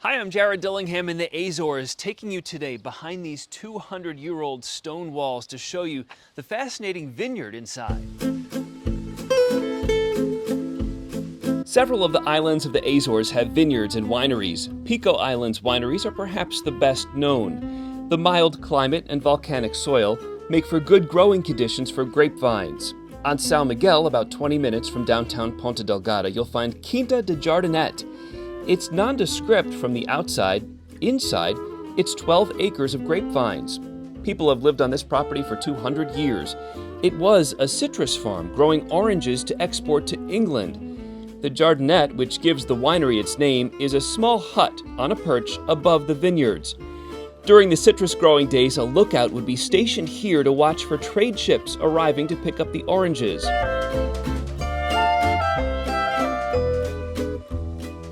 Hi, I'm Jared Dillingham in the Azores, taking you today behind these 200-year-old stone walls to show you the fascinating vineyard inside. Several of the islands of the Azores have vineyards and wineries. Pico Island's wineries are perhaps the best known. The mild climate and volcanic soil make for good growing conditions for grapevines. On São Miguel, about 20 minutes from downtown Ponta Delgada, you'll find Quinta da Jardinete. It's nondescript from the outside. Inside, it's 12 acres of grapevines. People have lived on this property for 200 years. It was a citrus farm growing oranges to export to England. The Jardinete, which gives the winery its name, is a small hut on a perch above the vineyards. During the citrus growing days, a lookout would be stationed here to watch for trade ships arriving to pick up the oranges.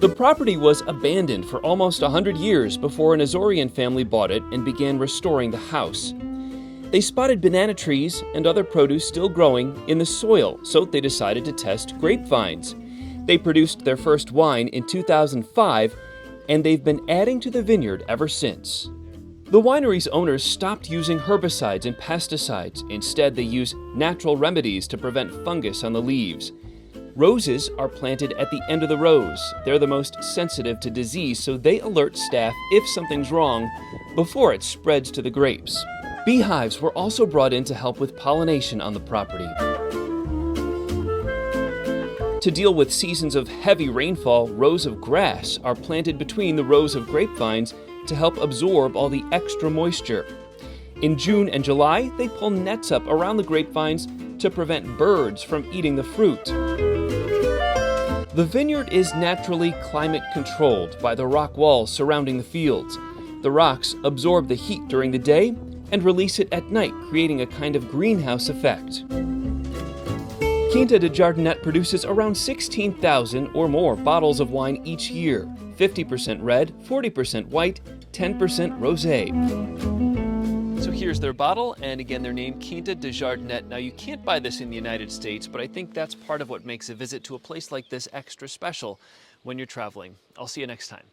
The property was abandoned for almost 100 years before an Azorean family bought it and began restoring the house. They spotted banana trees and other produce still growing in the soil, so they decided to test grapevines. They produced their first wine in 2005, and they've been adding to the vineyard ever since. The winery's owners stopped using herbicides and pesticides. Instead, they use natural remedies to prevent fungus on the leaves. Roses are planted at the end of the rows. They're the most sensitive to disease, so they alert staff if something's wrong before it spreads to the grapes. Beehives were also brought in to help with pollination on the property. To deal with seasons of heavy rainfall, rows of grass are planted between the rows of grapevines to help absorb all the extra moisture. In June and July, they pull nets up around the grapevines to prevent birds from eating the fruit. The vineyard is naturally climate controlled by the rock walls surrounding the fields. The rocks absorb the heat during the day and release it at night, creating a kind of greenhouse effect. Quinta da Jardinete produces around 16,000 or more bottles of wine each year, 50% red, 40% white, 10% rosé. So here's their bottle, and again, their name, Quinta da Jardinete. Now, you can't buy this in the United States, but I think that's part of what makes a visit to a place like this extra special when you're traveling. I'll see you next time.